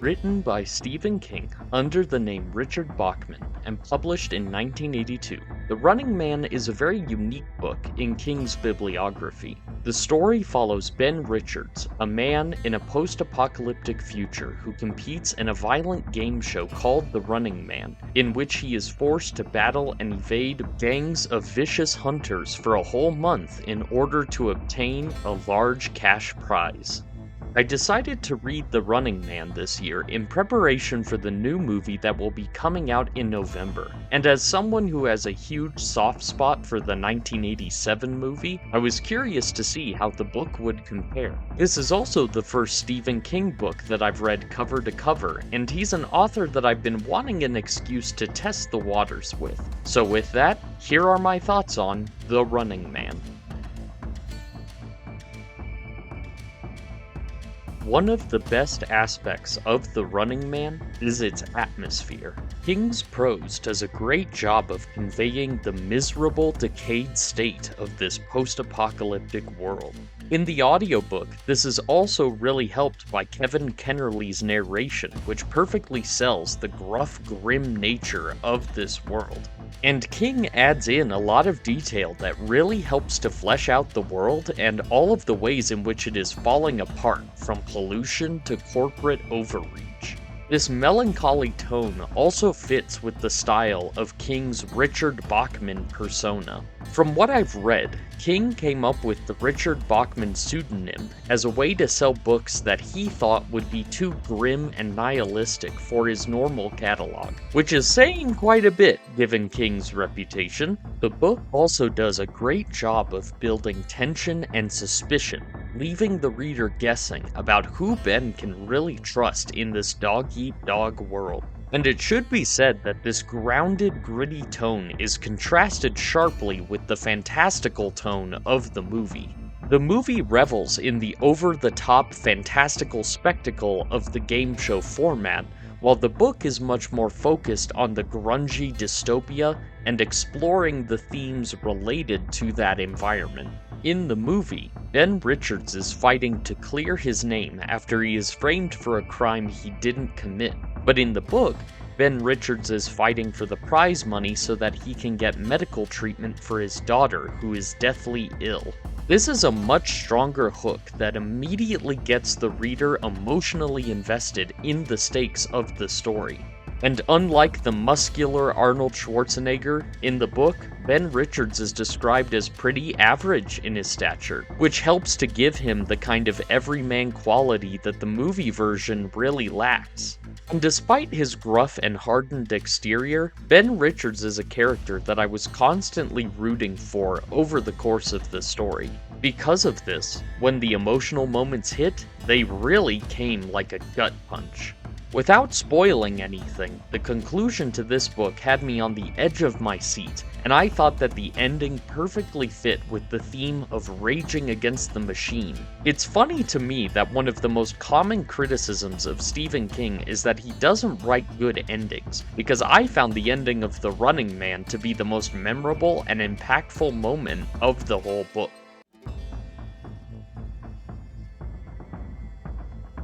Written by Stephen King under the name Richard Bachman and published in 1982, The Running Man is a very unique book in King's bibliography. The story follows Ben Richards, a man in a post-apocalyptic future who competes in a violent game show called The Running Man, in which he is forced to battle and evade gangs of vicious hunters for a whole month in order to obtain a large cash prize. I decided to read The Running Man this year in preparation for the new movie that will be coming out in November, and as someone who has a huge soft spot for the 1987 movie, I was curious to see how the book would compare. This is also the first Stephen King book that I've read cover to cover, and he's an author that I've been wanting an excuse to test the waters with. So with that, here are my thoughts on The Running Man. One of the best aspects of The Running Man is its atmosphere. King's prose does a great job of conveying the miserable, decayed state of this post-apocalyptic world. In the audiobook, this is also really helped by Kevin Kennerly's narration, which perfectly sells the gruff, grim nature of this world. And King adds in a lot of detail that really helps to flesh out the world and all of the ways in which it is falling apart, from pollution to corporate overreach. This melancholy tone also fits with the style of King's Richard Bachman persona. From what I've read, King came up with the Richard Bachman pseudonym as a way to sell books that he thought would be too grim and nihilistic for his normal catalog, which is saying quite a bit given King's reputation. The book also does a great job of building tension and suspicion, leaving the reader guessing about who Ben can really trust in this dog-eat-dog world. And it should be said that this grounded, gritty tone is contrasted sharply with the fantastical tone of the movie. The movie revels in the over-the-top fantastical spectacle of the game show format, while the book is much more focused on the grungy dystopia and exploring the themes related to that environment. In the movie, Ben Richards is fighting to clear his name after he is framed for a crime he didn't commit. But in the book, Ben Richards is fighting for the prize money so that he can get medical treatment for his daughter, who is deathly ill. This is a much stronger hook that immediately gets the reader emotionally invested in the stakes of the story. And unlike the muscular Arnold Schwarzenegger in the book, Ben Richards is described as pretty average in his stature, which helps to give him the kind of everyman quality that the movie version really lacks. And despite his gruff and hardened exterior, Ben Richards is a character that I was constantly rooting for over the course of the story. Because of this, when the emotional moments hit, they really came like a gut punch. Without spoiling anything, the conclusion to this book had me on the edge of my seat, and I thought that the ending perfectly fit with the theme of raging against the machine. It's funny to me that one of the most common criticisms of Stephen King is that he doesn't write good endings, because I found the ending of The Running Man to be the most memorable and impactful moment of the whole book.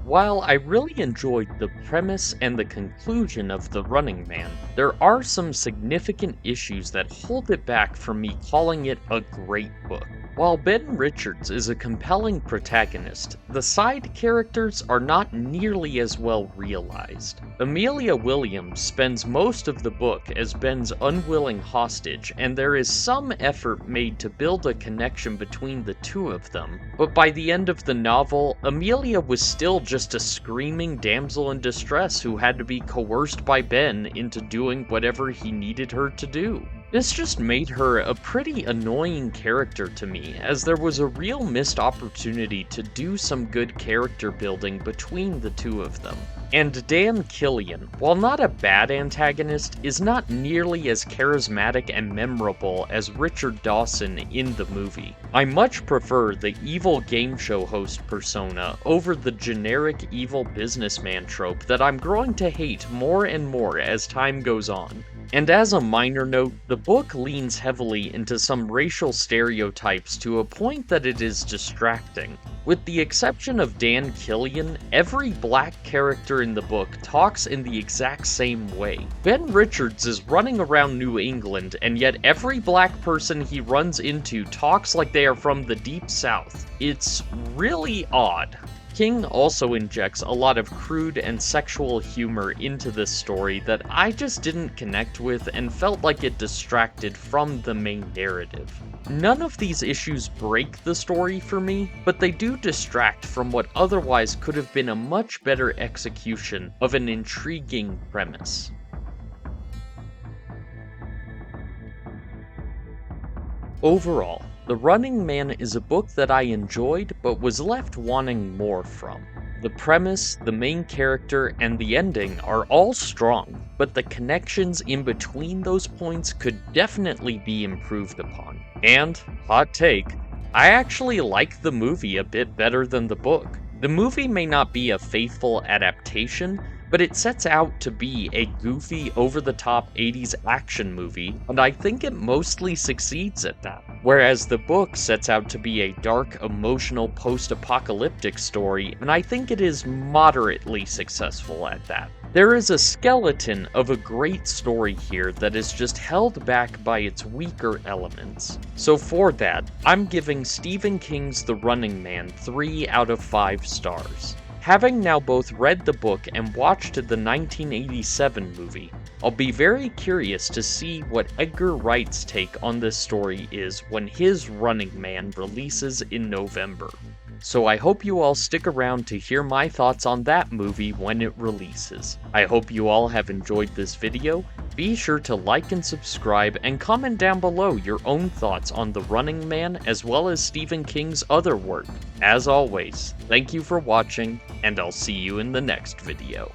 While I really enjoyed the premise and the conclusion of The Running Man, there are some significant issues that hold it back from me calling it a great book. While Ben Richards is a compelling protagonist, the side characters are not nearly as well realized. Amelia Williams spends most of the book as Ben's unwilling hostage, and there is some effort made to build a connection between the two of them, but by the end of the novel, Amelia was still just a screaming damsel in distress who had to be coerced by Ben into doing whatever he needed her to do. This just made her a pretty annoying character to me, as there was a real missed opportunity to do some good character building between the two of them. And Dan Killian, while not a bad antagonist, is not nearly as charismatic and memorable as Richard Dawson in the movie. I much prefer the evil game show host persona over the generic evil businessman trope that I'm growing to hate more and more as time goes on. And as a minor note, the book leans heavily into some racial stereotypes to a point that it is distracting. With the exception of Dan Killian, every black character in the book talks in the exact same way. Ben Richards is running around New England, and yet every black person he runs into talks like they are from the Deep South. It's really odd. King also injects a lot of crude and sexual humor into this story that I just didn't connect with and felt like it distracted from the main narrative. None of these issues break the story for me, but they do distract from what otherwise could have been a much better execution of an intriguing premise. Overall, The Running Man is a book that I enjoyed but was left wanting more from. The premise, the main character, and the ending are all strong, but the connections in between those points could definitely be improved upon. And, hot take, I actually like the movie a bit better than the book. The movie may not be a faithful adaptation, but it sets out to be a goofy, over-the-top 80s action movie, and I think it mostly succeeds at that. Whereas the book sets out to be a dark, emotional, post-apocalyptic story, and I think it is moderately successful at that. There is a skeleton of a great story here that is just held back by its weaker elements. So for that, I'm giving Stephen King's The Running Man 3 out of 5 stars. Having now both read the book and watched the 1987 movie, I'll be very curious to see what Edgar Wright's take on this story is when his Running Man releases in November. So I hope you all stick around to hear my thoughts on that movie when it releases. I hope you all have enjoyed this video. Be sure to like and subscribe and comment down below your own thoughts on The Running Man as well as Stephen King's other work. As always, thank you for watching, and I'll see you in the next video.